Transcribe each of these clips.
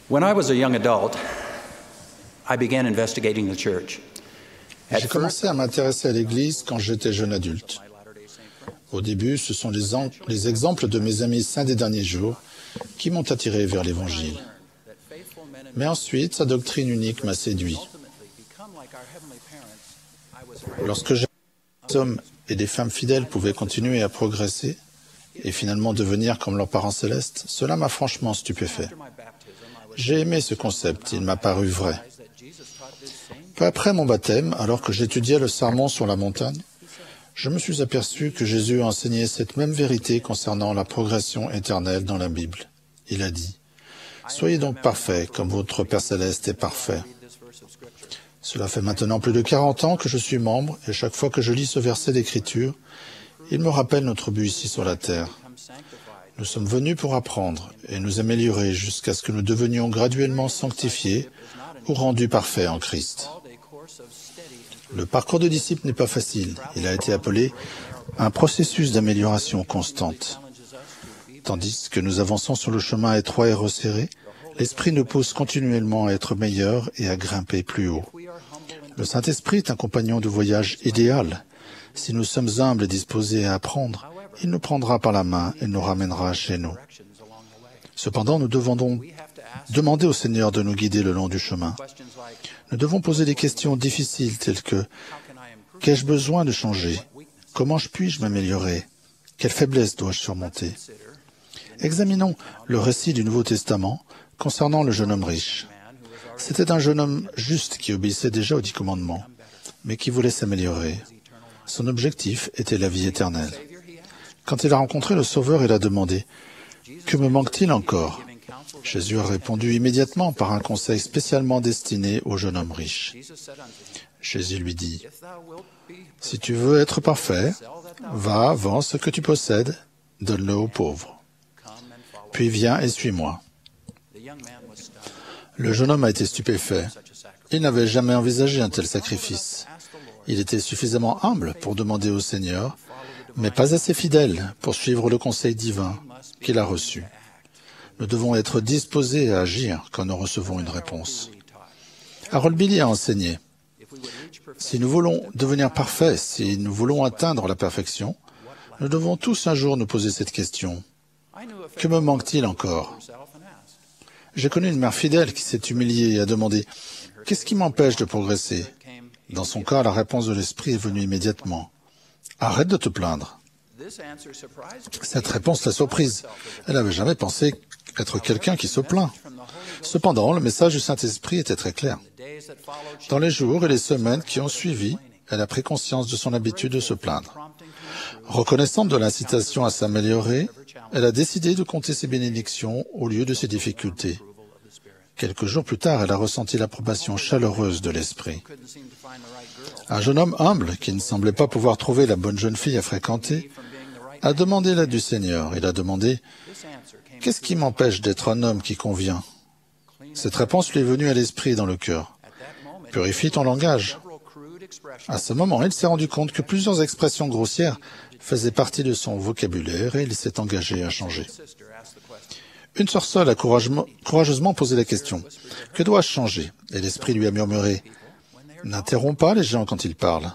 When I was a young adult, I began investigating the church. J'ai commencé à m'intéresser à l'Église quand j'étais jeune adulte. Au début, ce sont les exemples de mes amis saints des derniers jours qui m'ont attiré vers l'Évangile. Mais ensuite, sa doctrine unique m'a séduit. Lorsque j'ai vu que des hommes et des femmes fidèles pouvaient continuer à progresser et finalement devenir comme leurs parents célestes, cela m'a franchement stupéfait. J'ai aimé ce concept, il m'a paru vrai. Peu après mon baptême, alors que j'étudiais le sermon sur la montagne, je me suis aperçu que Jésus a enseigné cette même vérité concernant la progression éternelle dans la Bible. Il a dit « Soyez donc parfaits comme votre Père céleste est parfait ». Cela fait maintenant plus de 40 ans que je suis membre et chaque fois que je lis ce verset d'Écriture, il me rappelle notre but ici sur la terre. Nous sommes venus pour apprendre et nous améliorer jusqu'à ce que nous devenions graduellement sanctifiés ou rendus parfaits en Christ. Le parcours de disciple n'est pas facile. Il a été appelé un processus d'amélioration constante. Tandis que nous avançons sur le chemin étroit et resserré, l'Esprit nous pousse continuellement à être meilleurs et à grimper plus haut. Le Saint-Esprit est un compagnon de voyage idéal. Si nous sommes humbles et disposés à apprendre, il nous prendra par la main et nous ramènera chez nous. Cependant, nous devons donc demander au Seigneur de nous guider le long du chemin. Nous devons poser des questions difficiles telles que « Qu'ai-je besoin de changer ? Comment puis-je m'améliorer ? Quelle faiblesse dois-je surmonter ?» Examinons le récit du Nouveau Testament concernant le jeune homme riche. C'était un jeune homme juste qui obéissait déjà aux 10 commandements, mais qui voulait s'améliorer. Son objectif était la vie éternelle. Quand il a rencontré le Sauveur, il a demandé « Que me manque-t-il encore ?» Jésus a répondu immédiatement par un conseil spécialement destiné au jeune homme riche. Jésus lui dit « Si tu veux être parfait, va, vends ce que tu possèdes, donne-le aux pauvres. Puis viens et suis-moi. » Le jeune homme a été stupéfait. Il n'avait jamais envisagé un tel sacrifice. Il était suffisamment humble pour demander au Seigneur, mais pas assez fidèle pour suivre le conseil divin qu'il a reçu. Nous devons être disposés à agir quand nous recevons une réponse. Harold Billy a enseigné, si nous voulons devenir parfaits, si nous voulons atteindre la perfection, nous devons tous un jour nous poser cette question. Que me manque-t-il encore ? J'ai connu une mère fidèle qui s'est humiliée et a demandé « Qu'est-ce qui m'empêche de progresser ?» Dans son cas, la réponse de l'Esprit est venue immédiatement. « Arrête de te plaindre. » Cette réponse l'a surprise. Elle n'avait jamais pensé être quelqu'un qui se plaint. Cependant, le message du Saint-Esprit était très clair. Dans les jours et les semaines qui ont suivi, elle a pris conscience de son habitude de se plaindre. Reconnaissante de l'incitation à s'améliorer, elle a décidé de compter ses bénédictions au lieu de ses difficultés. Quelques jours plus tard, elle a ressenti l'approbation chaleureuse de l'Esprit. Un jeune homme humble, qui ne semblait pas pouvoir trouver la bonne jeune fille à fréquenter, a demandé l'aide du Seigneur. Il a demandé « Qu'est-ce qui m'empêche d'être un homme qui convient ?» Cette réponse lui est venue à l'esprit dans le cœur. « Purifie ton langage. » À ce moment, il s'est rendu compte que plusieurs expressions grossières faisaient partie de son vocabulaire et il s'est engagé à changer. Une sœur seule a courageusement posé la question « Que dois-je changer ?» Et l'Esprit lui a murmuré « N'interromps pas les gens quand ils parlent. »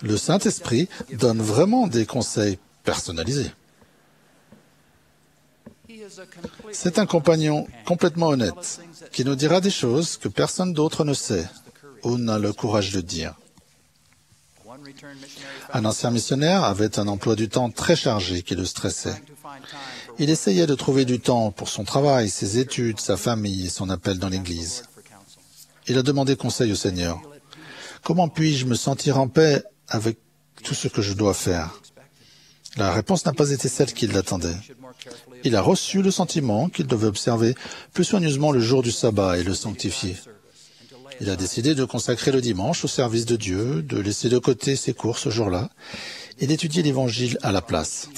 Le Saint-Esprit donne vraiment des conseils personnalisés. C'est un compagnon complètement honnête qui nous dira des choses que personne d'autre ne sait ou n'a le courage de dire. Un ancien missionnaire avait un emploi du temps très chargé qui le stressait. Il essayait de trouver du temps pour son travail, ses études, sa famille et son appel dans l'Église. Il a demandé conseil au Seigneur. Comment puis-je me sentir en paix avec tout ce que je dois faire ? La réponse n'a pas été celle qu'il attendait. Il a reçu le sentiment qu'il devait observer plus soigneusement le jour du sabbat et le sanctifier. Il a décidé de consacrer le dimanche au service de Dieu, de laisser de côté ses cours ce jour-là et d'étudier l'Évangile à la place.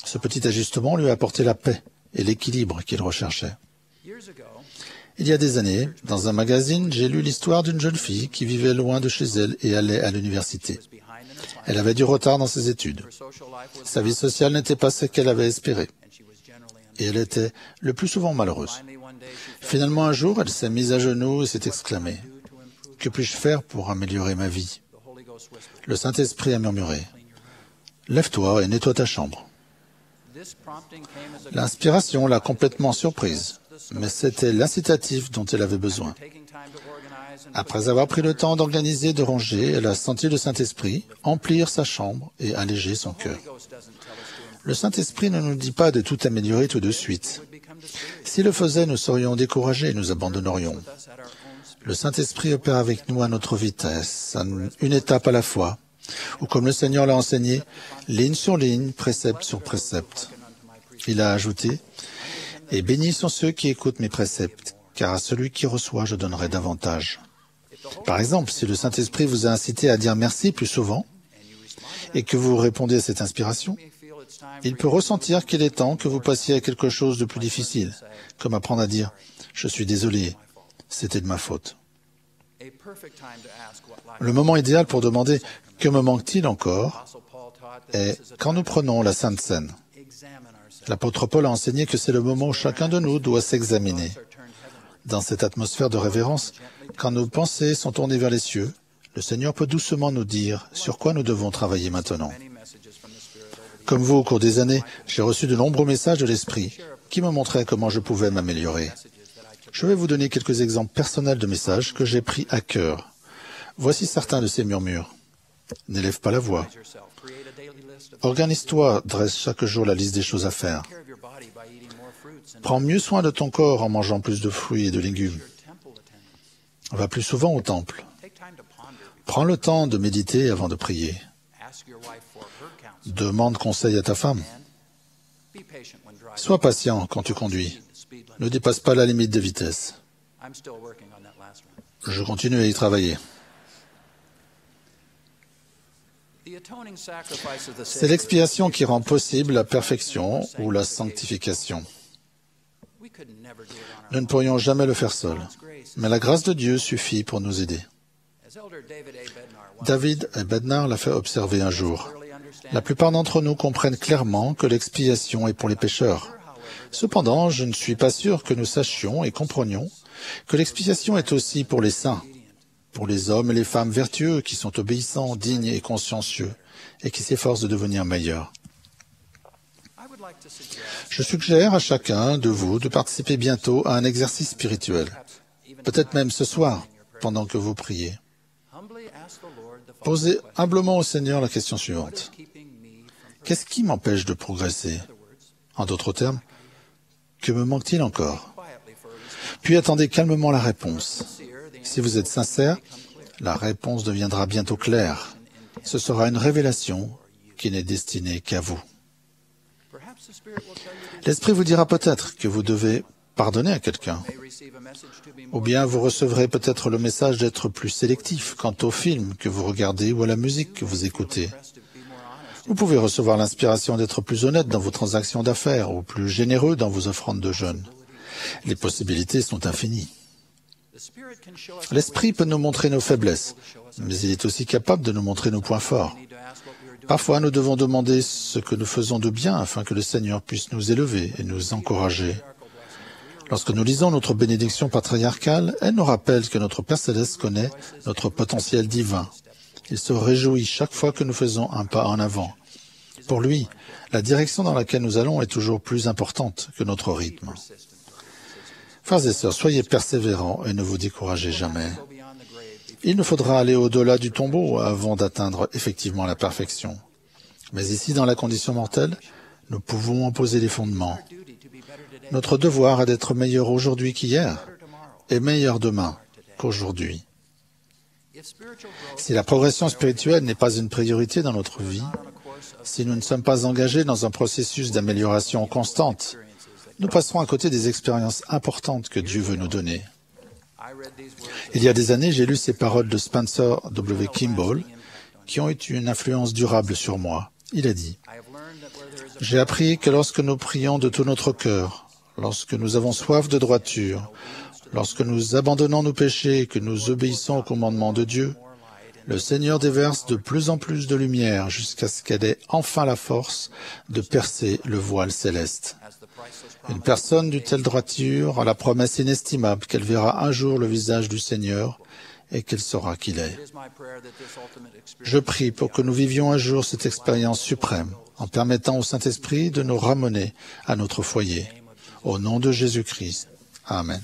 Ce petit ajustement lui a apporté la paix et l'équilibre qu'il recherchait. Il y a des années, dans un magazine, j'ai lu l'histoire d'une jeune fille qui vivait loin de chez elle et allait à l'université. Elle avait du retard dans ses études. Sa vie sociale n'était pas ce qu'elle avait espéré. et elle était le plus souvent malheureuse. Finalement, un jour, elle s'est mise à genoux et s'est exclamée, « Que puis-je faire pour améliorer ma vie ?» Le Saint-Esprit a murmuré, « Lève-toi et nettoie ta chambre. » L'inspiration l'a complètement surprise, mais c'était l'incitatif dont elle avait besoin. Après avoir pris le temps d'organiser et de ranger, elle a senti le Saint-Esprit emplir sa chambre et alléger son cœur. Le Saint-Esprit ne nous dit pas de tout améliorer tout de suite. S'il le faisait, nous serions découragés et nous abandonnerions. Le Saint-Esprit opère avec nous à notre vitesse, une étape à la fois, ou comme le Seigneur l'a enseigné, ligne sur ligne, précepte sur précepte. Il a ajouté, « Et bénis sont ceux qui écoutent mes préceptes, car à celui qui reçoit, je donnerai davantage. » Par exemple, si le Saint-Esprit vous a incité à dire merci plus souvent, et que vous répondez à cette inspiration, il peut ressentir qu'il est temps que vous passiez à quelque chose de plus difficile, comme apprendre à dire « Je suis désolé, c'était de ma faute ». Le moment idéal pour demander « Que me manque-t-il encore ?» est quand nous prenons la Sainte Seine. L'apôtre Paul a enseigné que c'est le moment où chacun de nous doit s'examiner. Dans cette atmosphère de révérence, quand nos pensées sont tournées vers les cieux, le Seigneur peut doucement nous dire sur quoi nous devons travailler maintenant. Comme vous, au cours des années, j'ai reçu de nombreux messages de l'Esprit qui me montraient comment je pouvais m'améliorer. Je vais vous donner quelques exemples personnels de messages que j'ai pris à cœur. Voici certains de ces murmures. N'élève pas la voix. Organise-toi, dresse chaque jour la liste des choses à faire. Prends mieux soin de ton corps en mangeant plus de fruits et de légumes. Va plus souvent au temple. Prends le temps de méditer avant de prier. Demande conseil à ta femme. Sois patient quand tu conduis. Ne dépasse pas la limite de vitesse. Je continue à y travailler. C'est l'expiation qui rend possible la perfection ou la sanctification. Nous ne pourrions jamais le faire seuls, mais la grâce de Dieu suffit pour nous aider. David A. Bednar l'a fait observer un jour. La plupart d'entre nous comprennent clairement que l'expiation est pour les pécheurs. Cependant, je ne suis pas sûr que nous sachions et comprenions que l'expiation est aussi pour les saints, pour les hommes et les femmes vertueux qui sont obéissants, dignes et consciencieux, et qui s'efforcent de devenir meilleurs. Je suggère à chacun de vous de participer bientôt à un exercice spirituel, peut-être même ce soir, pendant que vous priez. Posez humblement au Seigneur la question suivante. Qu'est-ce qui m'empêche de progresser? En d'autres termes, que me manque-t-il encore? Puis attendez calmement la réponse. Si vous êtes sincère, la réponse deviendra bientôt claire. Ce sera une révélation qui n'est destinée qu'à vous. L'Esprit vous dira peut-être que vous devez pardonner à quelqu'un. Ou bien vous recevrez peut-être le message d'être plus sélectif quant au film que vous regardez ou à la musique que vous écoutez. Vous pouvez recevoir l'inspiration d'être plus honnête dans vos transactions d'affaires ou plus généreux dans vos offrandes de jeûne. Les possibilités sont infinies. L'Esprit peut nous montrer nos faiblesses, mais il est aussi capable de nous montrer nos points forts. Parfois, nous devons demander ce que nous faisons de bien afin que le Seigneur puisse nous élever et nous encourager. Lorsque nous lisons notre bénédiction patriarcale, elle nous rappelle que notre Père Céleste connaît notre potentiel divin. Il se réjouit chaque fois que nous faisons un pas en avant. Pour lui, la direction dans laquelle nous allons est toujours plus importante que notre rythme. Frères et sœurs, soyez persévérants et ne vous découragez jamais. Il nous faudra aller au-delà du tombeau avant d'atteindre effectivement la perfection. Mais ici, dans la condition mortelle, nous pouvons en poser les fondements. Notre devoir est d'être meilleur aujourd'hui qu'hier et meilleur demain qu'aujourd'hui. Si la progression spirituelle n'est pas une priorité dans notre vie, si nous ne sommes pas engagés dans un processus d'amélioration constante, nous passerons à côté des expériences importantes que Dieu veut nous donner. Il y a des années, j'ai lu ces paroles de Spencer W. Kimball qui ont eu une influence durable sur moi. Il a dit « J'ai appris que lorsque nous prions de tout notre cœur, lorsque nous avons soif de droiture, lorsque nous abandonnons nos péchés et que nous obéissons au commandement de Dieu, le Seigneur déverse de plus en plus de lumière jusqu'à ce qu'elle ait enfin la force de percer le voile céleste. Une personne d'une telle droiture a la promesse inestimable qu'elle verra un jour le visage du Seigneur et qu'elle saura qui il est. Je prie pour que nous vivions un jour cette expérience suprême en permettant au Saint-Esprit de nous ramener à notre foyer. Au nom de Jésus-Christ. Amen.